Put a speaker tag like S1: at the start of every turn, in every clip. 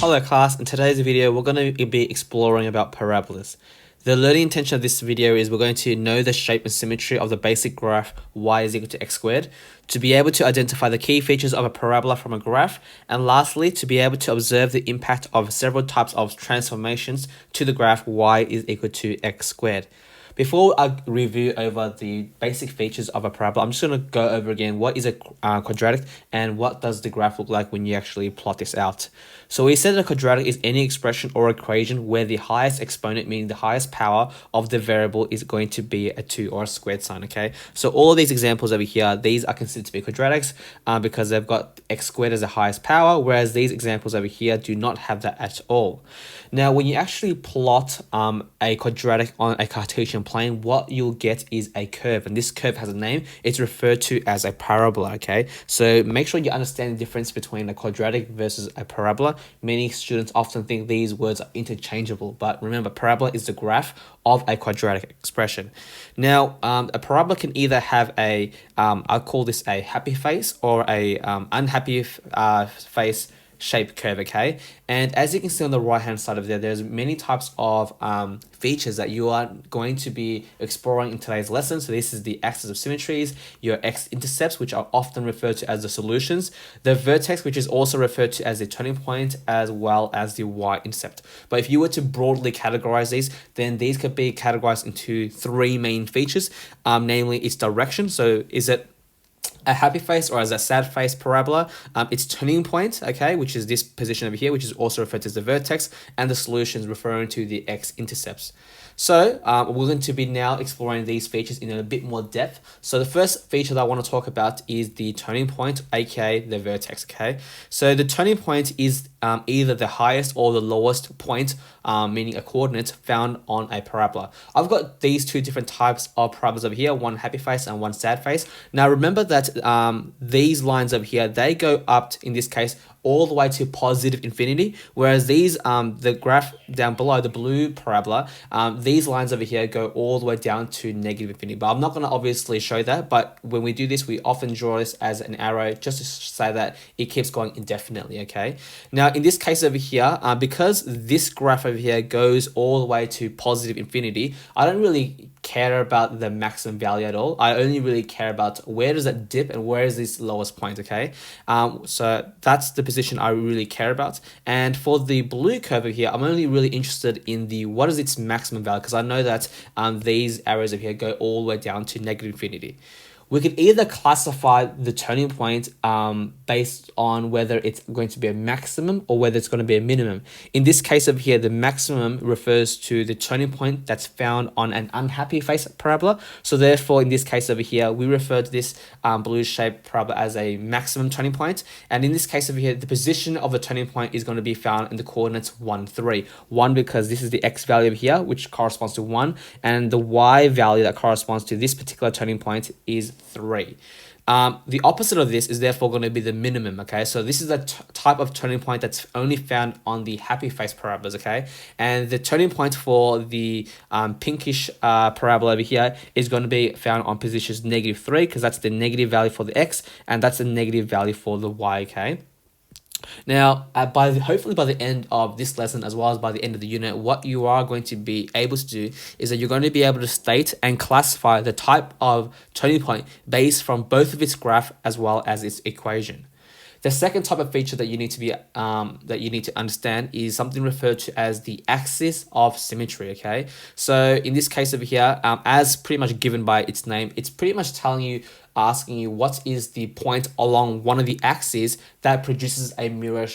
S1: Hello class, in today's video we're going to be exploring about parabolas. The learning intention of this video is we're going to know the shape and symmetry of the basic graph y is equal to x squared, to be able to identify the key features of a parabola from a graph, and lastly to be able to observe the impact of several types of transformations to the graph y is equal to x squared. Before I review over the basic features of a parabola, I'm just going to go over again what is a quadratic and what does the graph look like when you actually plot this out. So we said that a quadratic is any expression or equation where the highest exponent, meaning the highest power of the variable, is going to be a 2 or a squared sign, okay? So all of these examples over here, these are considered to be quadratics because they've got x squared as the highest power, whereas these examples over here do not have that at all. Now, when you actually plot a quadratic on a Cartesian plane, what you'll get is a curve, and this curve has a name. It's referred to as a parabola, okay? So make sure you understand the difference between a quadratic versus a parabola. Many students often think these words are interchangeable, but remember, parabola is the graph of a quadratic expression. Now, a parabola can either have a, I'll call this a happy face or a unhappy face shape curve, okay? And as you can see on the right hand side of there, there's many types of features that you are going to be exploring in today's lesson. So this is the axis of symmetries, your x-intercepts, which are often referred to as the solutions, the vertex, which is also referred to as the turning point, as well as the y-intercept. But if you were to broadly categorize these, then these could be categorized into three main features, namely its direction. So is it a happy face or as a sad face parabola, its turning point, okay, which is this position over here, which is also referred to as the vertex, and the solutions referring to the x-intercepts. So we're going to be now exploring these features in a bit more depth. So the first feature that I want to talk about is the turning point, aka the vertex, okay? So the turning point is either the highest or the lowest point, meaning a coordinate found on a parabola. I've got these two different types of parabolas over here, one happy face and one sad face. Now remember that these lines over here, they go up, in this case, all the way to positive infinity, whereas these, the graph down below, the blue parabola, these lines over here go all the way down to negative infinity. But I'm not going to obviously show that, but when we do this, we often draw this as an arrow just to say that it keeps going indefinitely, okay? Now, in this case over here, because this graph over here goes all the way to positive infinity, I don't really care about the maximum value at all. I only really care about where does that dip and where is this lowest point, okay? So that's the position I really care about. And for the blue curve over here, I'm only really interested in the what is its maximum value, because I know that these arrows over here go all the way down to negative infinity. We could either classify the turning point based on whether it's going to be a maximum or whether it's going to be a minimum. In this case over here, the maximum refers to the turning point that's found on an unhappy face parabola. So therefore, in this case over here, we refer to this blue shaped parabola as a maximum turning point. And in this case over here, the position of the turning point is going to be found in the coordinates 1, 3. 1 because this is the x value over here, which corresponds to 1, and the y value that corresponds to this particular turning point is 3. The opposite of this is therefore going to be the minimum, okay? So this is the type of turning point that's only found on the happy face parabolas, okay? And the turning point for the pinkish parabola over here is going to be found on positions negative 3, because that's the negative value for the x, and that's the negative value for the y, okay? Now, hopefully by the end of this lesson, as well as by the end of the unit, what you are going to be able to do is that you're going to be able to state and classify the type of turning point based from both of its graph as well as its equation. The second type of feature that you need to understand is something referred to as the axis of symmetry, okay? So in this case over here, as pretty much given by its name, it's pretty much asking you what is the point along one of the axes that produces a mirror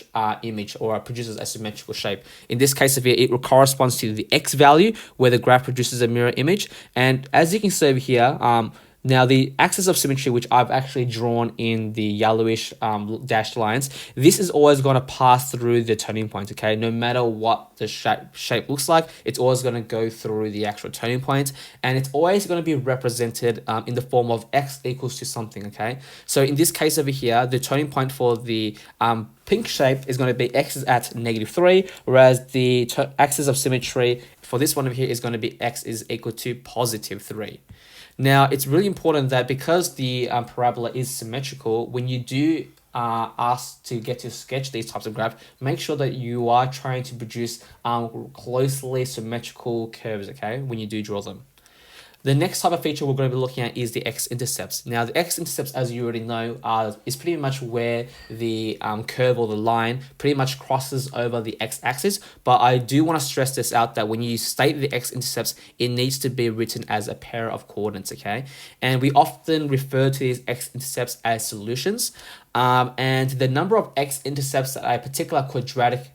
S1: image or produces a symmetrical shape. In this case over here, it corresponds to the x value where the graph produces a mirror image. And as you can see over here, now the axis of symmetry, which I've actually drawn in the yellowish dashed lines, this is always going to pass through the turning point, okay? No matter what the shape looks like, it's always going to go through the actual turning point, and it's always going to be represented in the form of x equals to something, okay? So in this case over here, the turning point for the pink shape is going to be x is at -3, whereas the axis of symmetry for this one over here is going to be x is equal to +3. Now, it's really important that because the parabola is symmetrical, when you do asked to get to sketch these types of graphs, make sure that you are trying to produce closely symmetrical curves, okay, when you do draw them. The next type of feature we're going to be looking at is the x-intercepts. Now, the x-intercepts, as you already know, is pretty much where the curve or the line pretty much crosses over the x-axis. But I do want to stress this out, that when you state the x-intercepts, it needs to be written as a pair of coordinates, okay? And we often refer to these x-intercepts as solutions. And the number of x-intercepts that a particular quadratic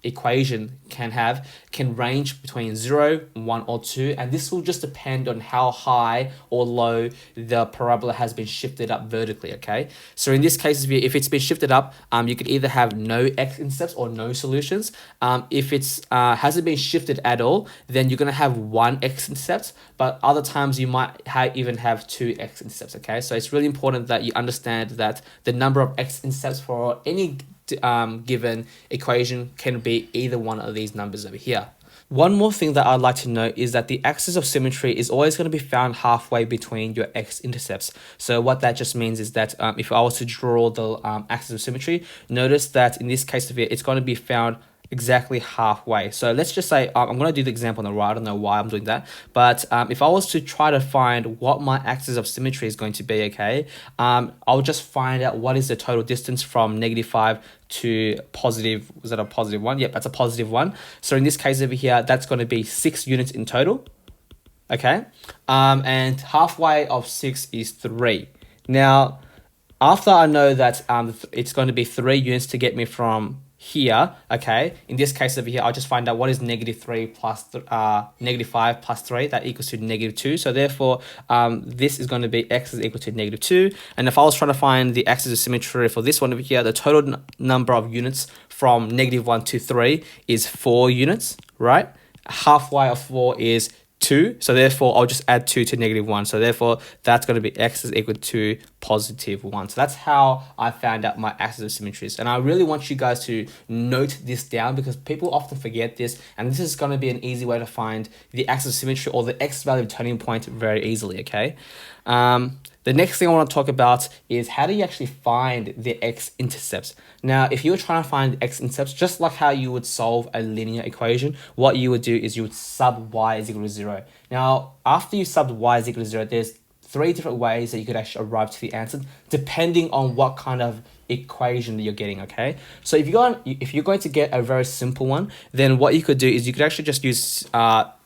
S1: equation can range between 0, 1, or 2, and this will just depend on how high or low the parabola has been shifted up vertically, okay? So in this case, if it's been shifted up, you could either have no x-intercepts or no solutions. If it's hasn't been shifted at all, then you're going to have one x-intercept, but other times you might even have two x-intercepts, okay? So it's really important that you understand that the number of x-intercepts for any given equation can be either one of these numbers over here. One more thing that I'd like to note is that the axis of symmetry is always going to be found halfway between your x-intercepts. So what that just means is that if I was to draw the axis of symmetry, notice that in this case of it, it's going to be found exactly halfway. So let's just say I'm going to do the example on the right. I don't know why I'm doing that, but if I was to try to find what my axis of symmetry is going to be, okay, I'll just find out what is the total distance from -5 to positive. Was that a positive 1? Yep, that's a positive 1. So in this case over here, that's going to be 6 units in total, okay, and halfway of 6 is 3. Now, after I know that it's going to be 3 units to get me from here, okay, in this case over here, I'll just find out what is -3 plus -5 plus 3, that equals to -2. So therefore, this is going to be x is equal to -2. And if I was trying to find the axis of symmetry for this one over here, the total number of units from -1 to 3 is 4 units, right? Halfway of 4 is 2, so therefore I'll just add 2 to -1, so therefore that's going to be x is equal to +1. So that's how I found out my axis of symmetries, and I really want you guys to note this down because people often forget this, and this is going to be an easy way to find the axis of symmetry or the x value turning point very easily, okay? The next thing I want to talk about is how do you actually find the x-intercepts. Now, if you were trying to find x-intercepts, just like how you would solve a linear equation, what you would do is you would sub y is equal to 0. Now, after you sub y is equal to 0, there's 3 different ways that you could actually arrive to the answer, depending on what kind of equation that you're getting, okay? So if you're going to get a very simple one, then what you could do is you could actually just use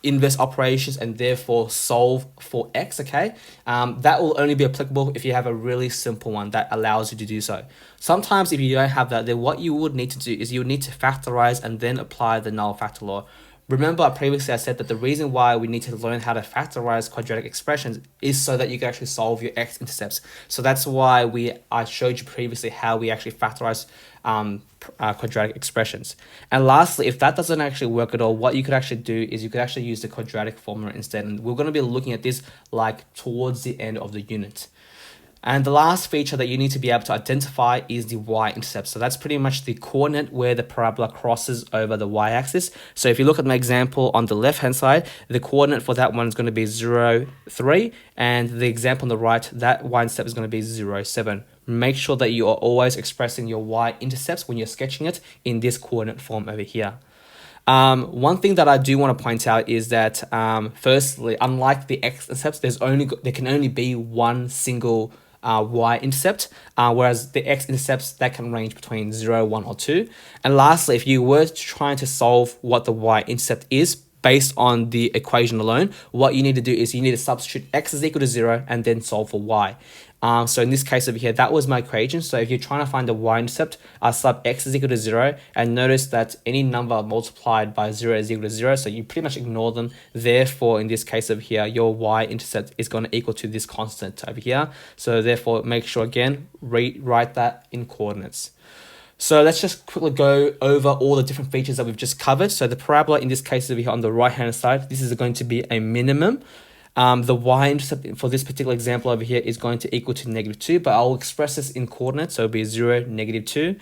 S1: inverse operations and therefore solve for x, okay? That will only be applicable if you have a really simple one that allows you to do so. Sometimes if you don't have that, then what you would need to do is you would need to factorize and then apply the null factor law. Remember, previously I said that the reason why we need to learn how to factorize quadratic expressions is so that you can actually solve your x-intercepts. So that's why I showed you previously how we actually factorize quadratic expressions. And lastly, if that doesn't actually work at all, what you could actually do is you could actually use the quadratic formula instead. And we're going to be looking at this like towards the end of the unit. And the last feature that you need to be able to identify is the y-intercept. So that's pretty much the coordinate where the parabola crosses over the y-axis. So if you look at my example on the left-hand side, the coordinate for that one is going to be 0, 3. And the example on the right, that y-intercept is going to be 0, 7. Make sure that you are always expressing your y-intercepts when you're sketching it in this coordinate form over here. One thing that I do want to point out is that, firstly, unlike the x-intercepts, there can only be one single y-intercept, whereas the x-intercepts, that can range between 0, 1, or 2. And lastly, if you were trying to solve what the y-intercept is based on the equation alone, what you need to do is you need to substitute x is equal to 0 and then solve for y. So in this case over here, that was my equation. So if you're trying to find the y-intercept, sub x is equal to 0, and notice that any number multiplied by 0 is equal to 0, so you pretty much ignore them. Therefore, in this case over here, your y-intercept is going to equal to this constant over here. So therefore, make sure again, rewrite that in coordinates. So let's just quickly go over all the different features that we've just covered. So the parabola in this case over here on the right-hand side, this is going to be a minimum. The y-intercept for this particular example over here is going to equal to -2, but I'll express this in coordinates, so it'll be 0, -2.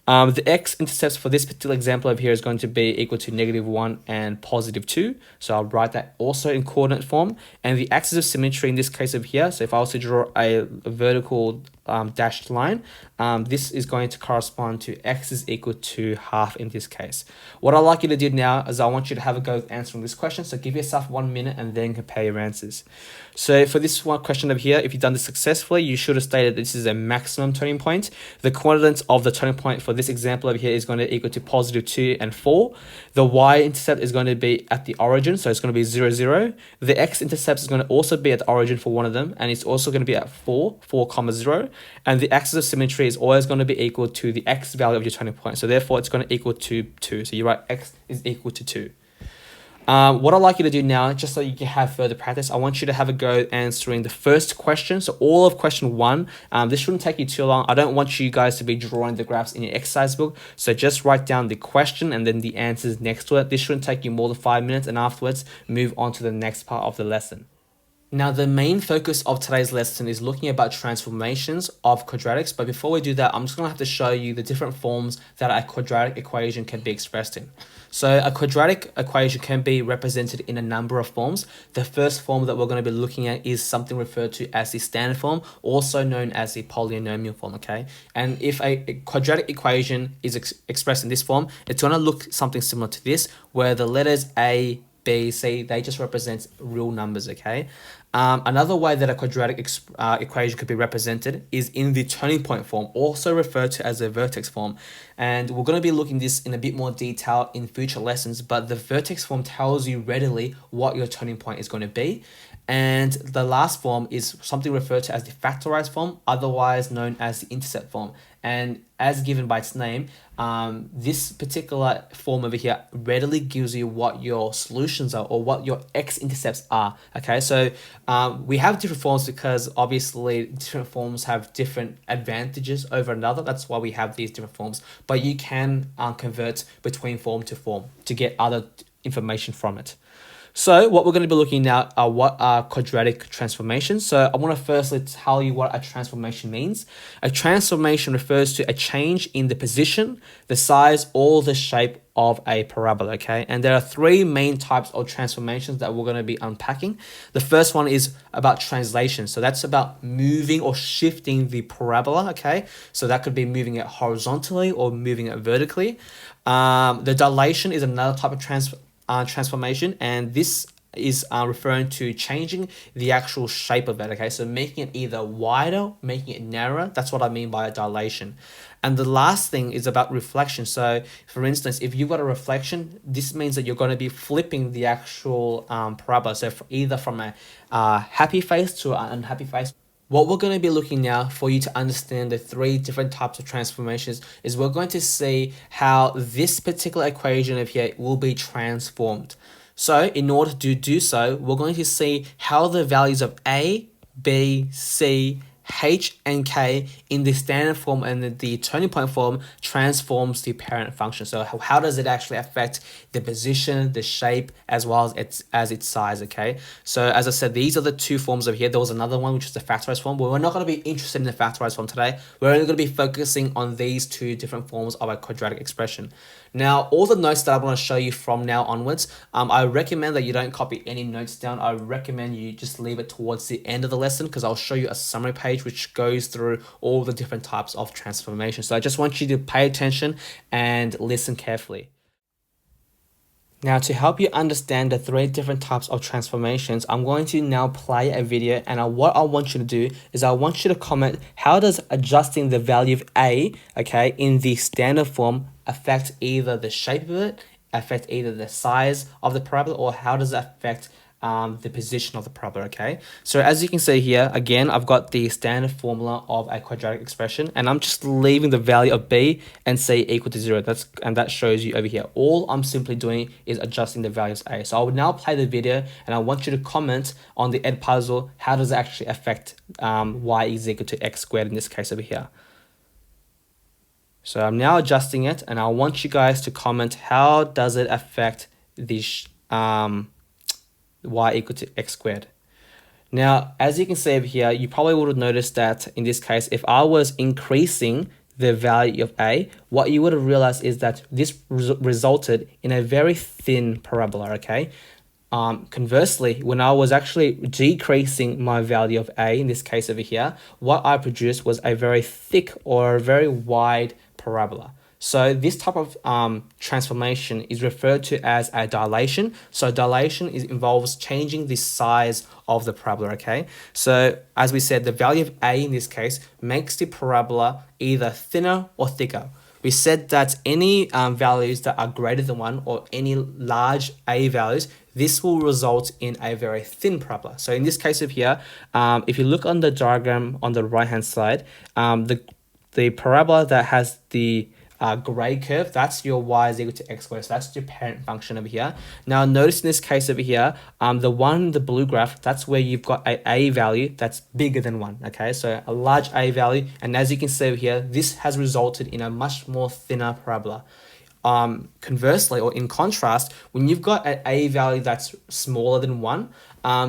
S1: The x-intercepts for this particular example over here is going to be equal to -1 and +2. So I'll write that also in coordinate form. And the axis of symmetry in this case over here, so if I was to draw a vertical dashed line, this is going to correspond to x is equal to half in this case. What I'd like you to do now is I want you to have a go at answering this question. So give yourself 1 minute and then compare your answers. So for this one question over here, if you've done this successfully, you should have stated this is a maximum turning point. The coordinates of the turning point for this example over here is going to equal to +2 and 4. The y-intercept is going to be at the origin, so it's going to be 0, 0. The x-intercept is going to also be at the origin for one of them, and it's also going to be at 4, 0. And the axis of symmetry is always going to be equal to the x value of your turning point. So therefore, it's going to equal to 2. So you write x is equal to 2. What I'd like you to do now, just so you can have further practice, I want you to have a go answering the first question. So all of question 1, this shouldn't take you too long. I don't want you guys to be drawing the graphs in your exercise book. So just write down the question and then the answers next to it. This shouldn't take you more than 5 minutes, and afterwards move on to the next part of the lesson. Now, the main focus of today's lesson is looking about transformations of quadratics. But before we do that, I'm just going to have to show you the different forms that a quadratic equation can be expressed in. So a quadratic equation can be represented in a number of forms. The first form that we're going to be looking at is something referred to as the standard form, also known as the polynomial form, okay? And if a quadratic equation is expressed in this form, it's going to look something similar to this, where the letters A, B, C, they just represent real numbers, okay? Another way that a quadratic equation could be represented is in the turning point form, also referred to as a vertex form. And we're going to be looking at this in a bit more detail in future lessons, but the vertex form tells you readily what your turning point is going to be. And the last form is something referred to as the factorized form, otherwise known as the intercept form. And as given by its name, this particular form over here readily gives you what your solutions are, or what your x-intercepts are. Okay, so we have different forms because obviously different forms have different advantages over another. That's why we have these different forms. But you can convert between form to form to get other information from it. So what we're going to be looking at are what are quadratic transformations. So I want to firstly tell you what a transformation means. A transformation refers to a change in the position, the size, or the shape of a parabola, okay? And there are 3 main types of transformations that we're going to be unpacking. The first one is about translation. So that's about moving or shifting the parabola, okay? So that could be moving it horizontally or moving it vertically. The dilation is another type of transformation, and this is referring to changing the actual shape of it, okay? So making it either wider, making it narrower. That's what I mean by a dilation. And the last thing is about reflection. So for instance, if you've got a reflection, this means that you're going to be flipping the actual parabola. So either from a happy face to an unhappy face. What we're going to be looking now for you to understand the 3 different types of transformations is we're going to see how this particular equation over here will be transformed. So in order to do so, we're going to see how the values of A, B, C, H, and K in the standard form and the turning point form transforms the parent function. So how does it actually affect the position, the shape, as well as its size, okay? So as I said, these are the 2 forms over here. There was another one, which is the factorized form, but we're not going to be interested in the factorized form today. We're only going to be focusing on these 2 different forms of a quadratic expression. Now, all the notes that I want to show you from now onwards, I recommend that you don't copy any notes down. I recommend you just leave it towards the end of the lesson, because I'll show you a summary page which goes through all the different types of transformation. So I just want you to pay attention and listen carefully. Now, to help you understand the 3 different types of transformations, I'm going to now play a video, and what I want you to do is I want you to comment, how does adjusting the value of A, okay, in the standard form affect either the shape of it, affect either the size of the parabola, or how does it affect the position of the parabola, okay? So as you can see here, again, I've got the standard formula of a quadratic expression, and I'm just leaving the value of B and C equal to 0. And that shows you over here. All I'm simply doing is adjusting the values A. So I would now play the video, and I want you to comment on the Edpuzzle, how does it actually affect y is equal to x squared in this case over here. So I'm now adjusting it, and I want you guys to comment, how does it affect the y equal to x squared. Now, as you can see over here, you probably would have noticed that in this case, if I was increasing the value of a, what you would have realized is that this resulted in a very thin parabola, okay? Conversely, when I was actually decreasing my value of a, in this case over here, what I produced was a very thick or a very wide parabola. So this type of transformation is referred to as a dilation. So dilation involves changing the size of the parabola, okay? So as we said, the value of a in this case makes the parabola either thinner or thicker. We said that any values that are greater than 1 or any large a values, this will result in a very thin parabola. So in this case of here, if you look on the diagram on the right hand side, the parabola that has the gray curve, that's your y is equal to x squared. So that's your parent function over here. Now notice in this case over here, the blue graph, that's where you've got a value that's bigger than 1. Okay, so a large a value, and as you can see over here, this has resulted in a much more thinner parabola. Conversely, or in contrast, when you've got an a value that's smaller than 1,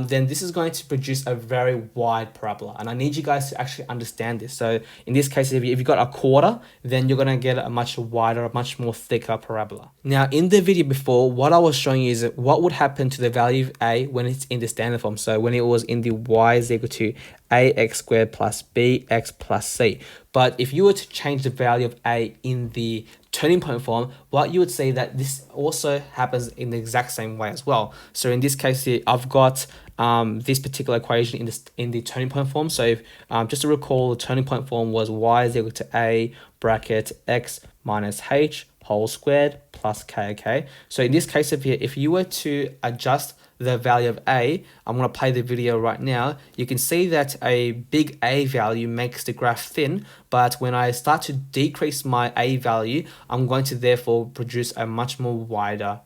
S1: then this is going to produce a very wide parabola, and I need you guys to actually understand this. So in this case, if you've got a quarter, then you're going to get a much wider, a much more thicker parabola. Now in the video before, what I was showing you is what would happen to the value of a when it's in the standard form. So when it was in the y is equal to ax squared plus bx plus c. But if you were to change the value of a in the turning point form, what you would see that this also happens in the exact same way as well. So in this case here, I've got this particular equation in the turning point form. So if, just to recall, the turning point form was y is equal to a bracket x minus h whole squared plus k, okay? So in this case of here, if you were to adjust the value of a, I'm going to play the video right now, you can see that a big a value makes the graph thin, but when I start to decrease my a value, I'm going to therefore produce a much more wider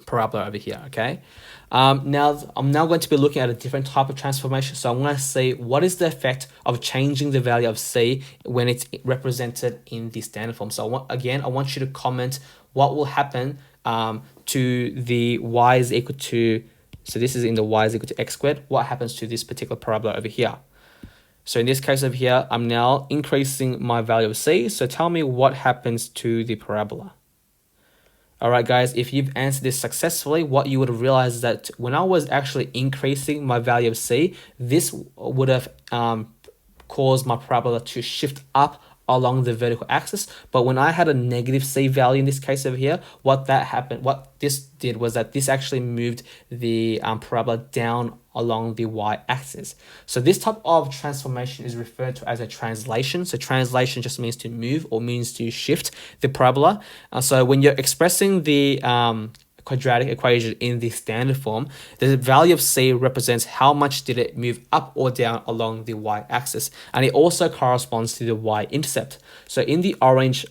S1: parabola over here, okay? Now I'm now going to be looking at a different type of transformation. So I'm going to see what is the effect of changing the value of c when it's represented in the standard form. So I want you to comment what will happen to the y is equal to, so this is in the y is equal to x squared, what happens to this particular parabola over here. So in this case over here, I'm now increasing my value of c, so tell me what happens to the parabola. Alright guys, if you've answered this successfully, what you would have realized is that when I was actually increasing my value of c, this would have caused my parabola to shift up along the vertical axis. But when I had a negative c value in this case over here, what this did was that this actually moved the parabola down along the y-axis. So this type of transformation is referred to as a translation. So translation just means to move or means to shift the parabola. So when you're expressing the quadratic equation in the standard form, the value of c represents how much did it move up or down along the y-axis, and it also corresponds to the y-intercept. So in the orange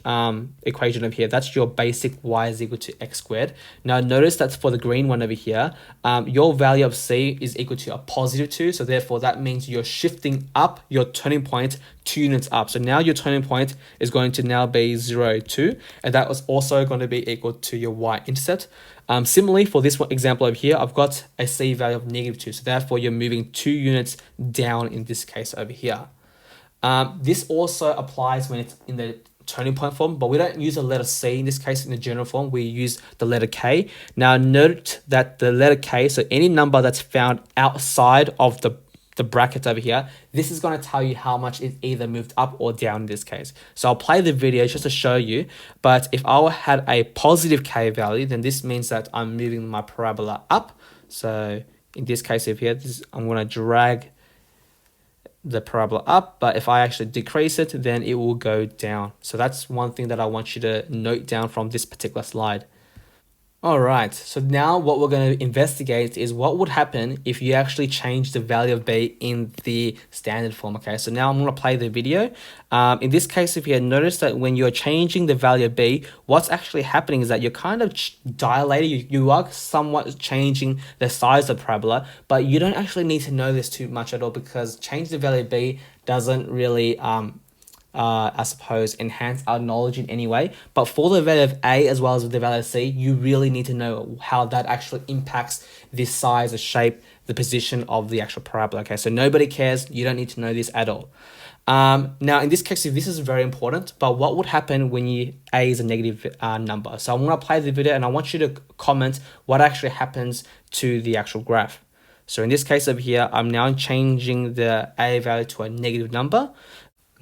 S1: equation over here, that's your basic y is equal to x squared. Now notice that for the green one over here, your value of c is equal to a positive 2, so therefore that means you're shifting up your turning point 2 units up. So now your turning point is going to now be 0, 2, and that was also going to be equal to your y-intercept. Similarly, for this one example over here, I've got a c value of negative 2, so therefore you're moving 2 units down in this case over here. This also applies when it's in the turning point form, but we don't use the letter c in this case in the general form, we use the letter k. Now note that the letter k, so any number that's found outside of the brackets over here, this is going to tell you how much it either moved up or down in this case. So I'll play the video just to show you, but if I had a positive k value, then this means that I'm moving my parabola up. So in this case over here, I'm going to drag the parabola up, but if I actually decrease it, then it will go down. So that's one thing that I want you to note down from this particular slide. Alright, so now what we're going to investigate is what would happen if you actually change the value of b in the standard form. Okay, so now I'm going to play the video. In this case, if you notice that when you're changing the value of b, what's actually happening is that you're kind of dilating, you are somewhat changing the size of the parabola, but you don't actually need to know this too much at all, because changing the value of b doesn't really I suppose enhance our knowledge in any way. But for the value of a as well as the value of c, you really need to know how that actually impacts the size, the shape, the position of the actual parabola. Okay, so nobody cares, you don't need to know this at all. Now, in this case, this is very important, but what would happen when a is a negative number? So I'm going to play the video and I want you to comment what actually happens to the actual graph. So in this case over here, I'm now changing the a value to a negative number.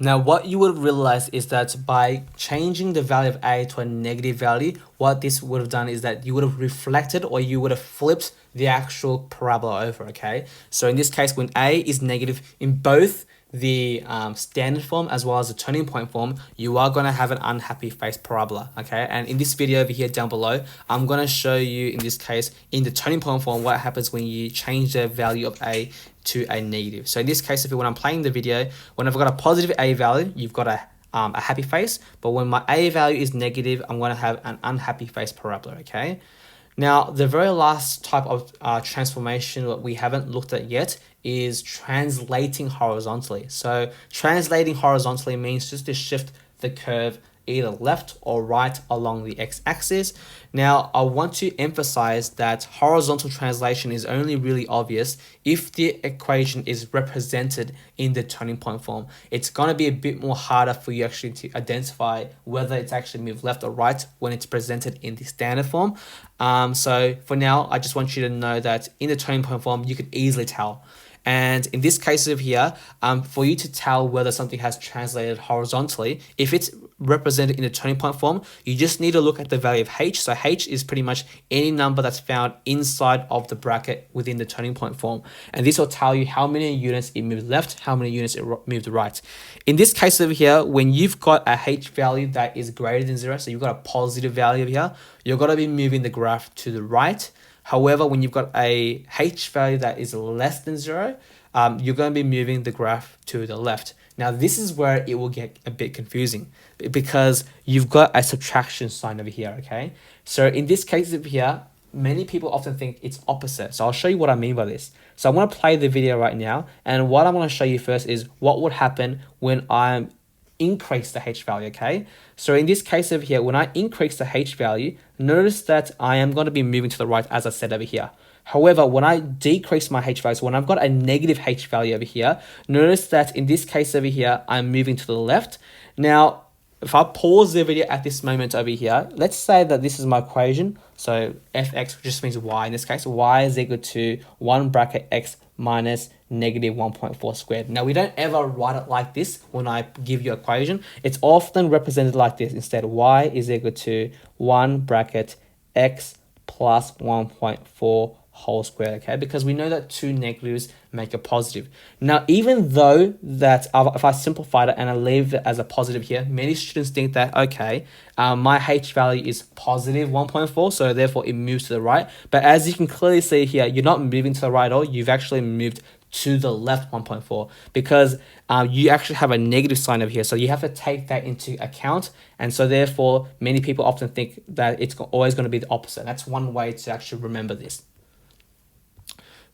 S1: Now, what you would realize is that by changing the value of a to a negative value, what this would have done is that you would have reflected, or you would have flipped the actual parabola over, okay? So in this case, when a is negative in both the standard form as well as the turning point form, you are going to have an unhappy face parabola, okay? And in this video over here down below, I'm going to show you, in this case, in the turning point form, what happens when you change the value of a to a negative. So in this case, when I'm playing the video, when I've got a positive a value, you've got a happy face, but when my a value is negative, I'm going to have an unhappy face parabola, okay? Now, the very last type of transformation that we haven't looked at yet is translating horizontally. So translating horizontally means just to shift the curve either left or right along the x-axis. Now, I want to emphasize that horizontal translation is only really obvious if the equation is represented in the turning point form. It's going to be a bit more harder for you actually to identify whether it's actually moved left or right when it's presented in the standard form. So for now, I just want you to know that in the turning point form, you can easily tell. And in this case over here, for you to tell whether something has translated horizontally, if it's represented in the turning point form, you just need to look at the value of h. So h is pretty much any number that's found inside of the bracket within the turning point form. And this will tell you how many units it moved left, how many units it moved right. In this case over here, when you've got a h value that is greater than 0, so you've got a positive value over here, you're going to be moving the graph to the right. However, when you've got a h value that is less than 0, you're going to be moving the graph to the left. Now, this is where it will get a bit confusing because you've got a subtraction sign over here, okay? So in this case over here, many people often think it's opposite. So I'll show you what I mean by this. So I'm going to play the video right now. And what I'm going to show you first is what would happen when I increase the h value, okay? So in this case over here, when I increase the h value, notice that I am going to be moving to the right, as I said over here. However, when I decrease my h value, so when I've got a negative h value over here, notice that in this case over here, I'm moving to the left. Now, if I pause the video at this moment over here, let's say that this is my equation. So fx just means y in this case. Y is equal to 1 bracket x minus negative 1.4 squared. Now, we don't ever write it like this when I give you an equation. It's often represented like this. Instead, y is equal to 1 bracket x plus 1.4 whole square, okay? Because we know that two negatives make a positive. Now, even though that if I simplify it and I leave it as a positive here, many students think that, okay, my h value is positive 1.4, so therefore it moves to the right. But as you can clearly see here, you're not moving to the right at all. You've actually moved to the left 1.4 because you actually have a negative sign over here. So you have to take that into account. And so therefore, many people often think that it's always going to be the opposite. That's one way to actually remember this.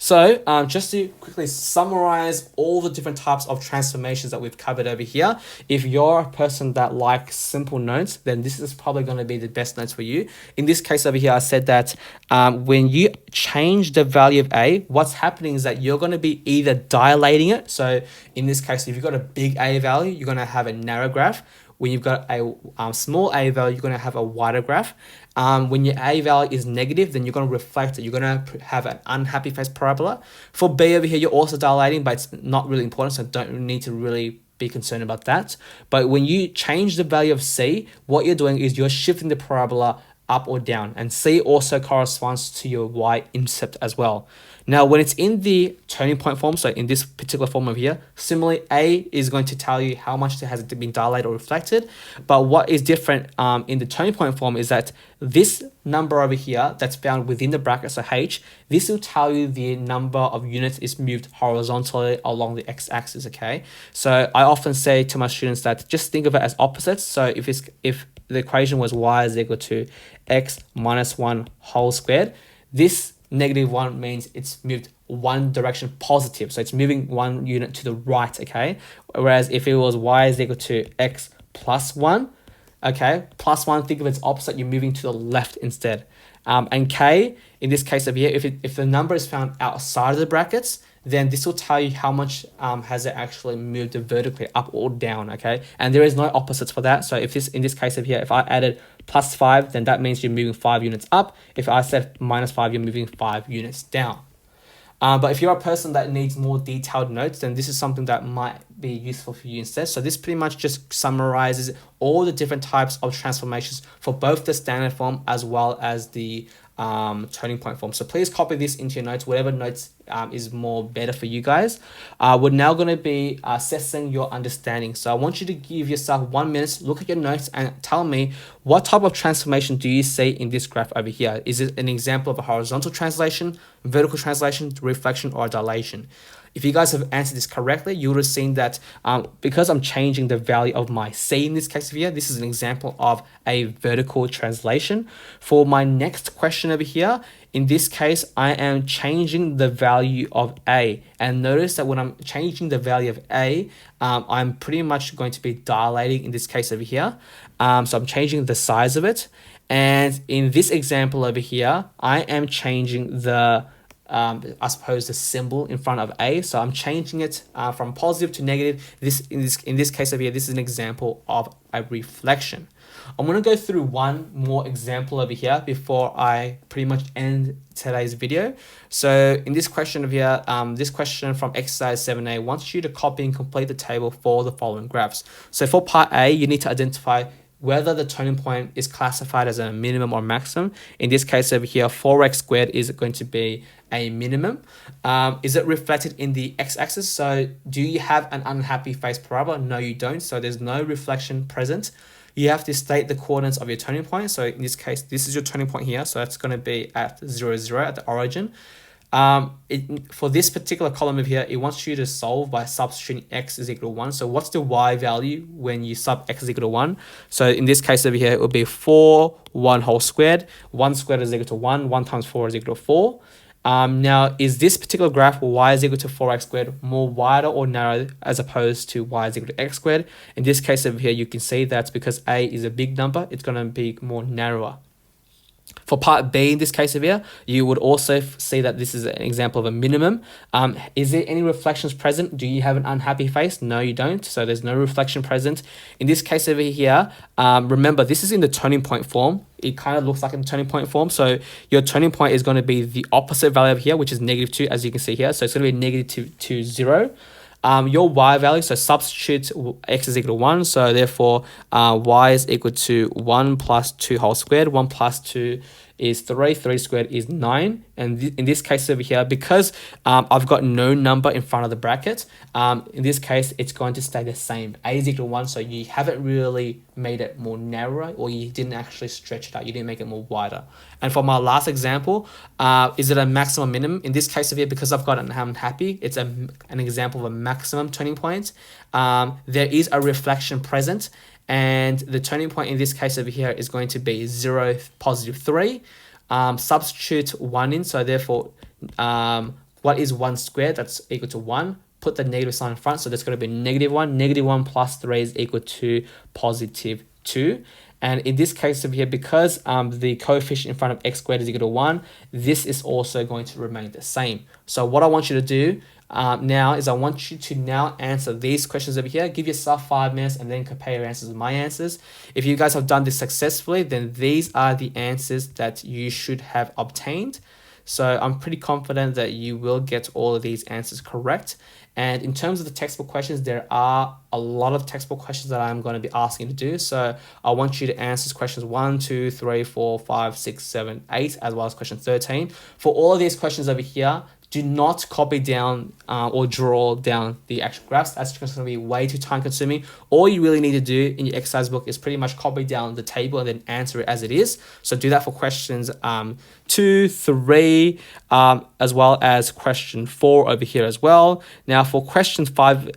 S1: So just to quickly summarize all the different types of transformations that we've covered over here, if you're a person that likes simple notes, then this is probably going to be the best notes for you. In this case over here, I said that when you change the value of a, what's happening is that you're going to be either dilating it. So in this case, if you've got a big a value, you're going to have a narrow graph. When you've got a small a value, you're going to have a wider graph. When your a value is negative, then you're going to reflect it. You're going to have an unhappy face parabola. For b over here, you're also dilating, but it's not really important, so don't need to really be concerned about that. But when you change the value of c, what you're doing is you're shifting the parabola up or down, and c also corresponds to your y-intercept as well. Now, when it's in the turning point form, so in this particular form over here, similarly, a is going to tell you how much has been dilated or reflected. But what is different in the turning point form is that this number over here that's found within the bracket, so h, this will tell you the number of units is moved horizontally along the x-axis, okay? So I often say to my students that just think of it as opposites. So if the equation was y is equal to x minus 1 whole squared, this negative 1 means it's moved one direction positive. So it's moving one unit to the right, okay? Whereas if it was y is equal to x plus 1, okay? Plus 1, think of its opposite. You're moving to the left instead. And k, in this case over here, if the number is found outside of the brackets, then this will tell you how much has it actually moved vertically up or down, okay? And there is no opposites for that. So if this, in this case of here, if I added +5, then that means you're moving 5 units up. If I said -5, you're moving 5 units down. But if you're a person that needs more detailed notes, then this is something that might be useful for you instead. So this pretty much just summarizes all the different types of transformations for both the standard form as well as the turning point form. So please copy this into your notes, whatever notes is more better for you guys. We're now going to be assessing your understanding. So I want you to give yourself 1 minute, look at your notes and tell me what type of transformation do you see in this graph over here? Is it an example of a horizontal translation, vertical translation, reflection, or dilation? If you guys have answered this correctly, you would have seen that because I'm changing the value of my C in this case here, this is an example of a vertical translation. For my next question over here, in this case, I am changing the value of A. And notice that when I'm changing the value of A, I'm pretty much going to be dilating in this case over here. So I'm changing the size of it. And in this example over here, I am changing the I suppose the symbol in front of A. So I'm changing it from positive to negative. In this case over here, this is an example of a reflection. I'm going to go through one more example over here before I pretty much end today's video. So in this question over here, this question from exercise 7A wants you to copy and complete the table for the following graphs. So for part A, you need to identify whether the turning point is classified as a minimum or maximum. In this case over here, 4x squared is going to be a minimum. Is it reflected in the x-axis? So do you have an unhappy face parabola? No, you don't. So there's no reflection present. You have to state the coordinates of your turning point. So in this case, this is your turning point here. So that's going to be at 0, 0 at the origin. For this particular column over here, it wants you to solve by substituting x is equal to 1. So what's the y value when you sub x is equal to 1? So in this case over here, it would be 4, 1 whole squared. 1 squared is equal to 1. 1 times 4 is equal to 4. Now, is this particular graph y is equal to 4x squared more wider or narrow as opposed to y is equal to x squared? In this case over here, you can see that's because a is a big number, it's going to be more narrower. For part B, in this case over here, you would also see that this is an example of a minimum. Is there any reflections present? Do you have an unhappy face? No, you don't. So there's no reflection present. In this case over here, remember, this is in the turning point form. It kind of looks like a turning point form. So your turning point is going to be the opposite value over here, which is -2, as you can see here. So it's going to be -2 to 0. Your y value, so substitute x is equal to 1, so therefore y is equal to 1 plus 2 whole squared. 1 plus 2 is 3, 3 squared is 9, and in this case over here, because I've got no number in front of the bracket, in this case it's going to stay the same. A is equal to 1, so you haven't really made it more narrow, or you didn't actually stretch it out, you didn't make it more wider. And for my last example, is it a maximum minimum? In this case over here, because I've got an unhappy, it's an example of a maximum turning point. There is a reflection present, and the turning point in this case over here is going to be 0, positive 3. Substitute 1 in, so therefore what is 1 squared? That's equal to 1. Put the negative sign in front, so that's going to be -1. -1 plus 3 is equal to positive 2. And in this case over here, because the coefficient in front of x squared is equal to 1, this is also going to remain the same. So what I want you to do now is I want you to now answer these questions over here. Give yourself 5 minutes and then compare your answers with my answers. If you guys have done this successfully, then these are the answers that you should have obtained. So I'm pretty confident that you will get all of these answers correct. And in terms of the textbook questions, there are a lot of textbook questions that I'm going to be asking you to do. So I want you to answer questions 1, 2, 3, 4, 5, 6, 7, 8, as well as question 13. For all of these questions over here, do not copy down or draw down the actual graphs. That's just going to be way too time consuming. All you really need to do in your exercise book is pretty much copy down the table and then answer it as it is. So do that for questions 2, 3, as well as question 4 over here as well. Now for questions 5,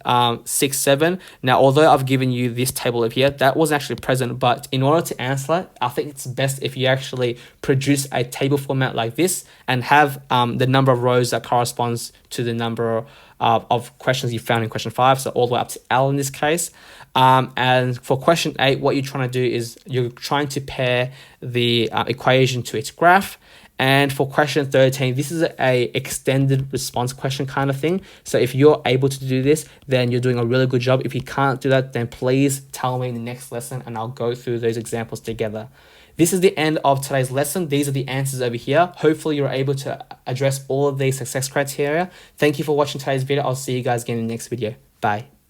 S1: 6, 7, now although I've given you this table over here, that wasn't actually present, but in order to answer it, I think it's best if you actually produce a table format like this and have the number of rows that corresponds to the number of questions you found in question 5, so all the way up to L in this case. And for question 8, what you're trying to do is you're trying to pair the equation to its graph. And for question 13, this is a extended response question kind of thing. So if you're able to do this, then you're doing a really good job. If you can't do that, then please tell me in the next lesson and I'll go through those examples together. This is the end of today's lesson. These are the answers over here. Hopefully you're able to address all of these success criteria. Thank you for watching today's video. I'll see you guys again in the next video. Bye.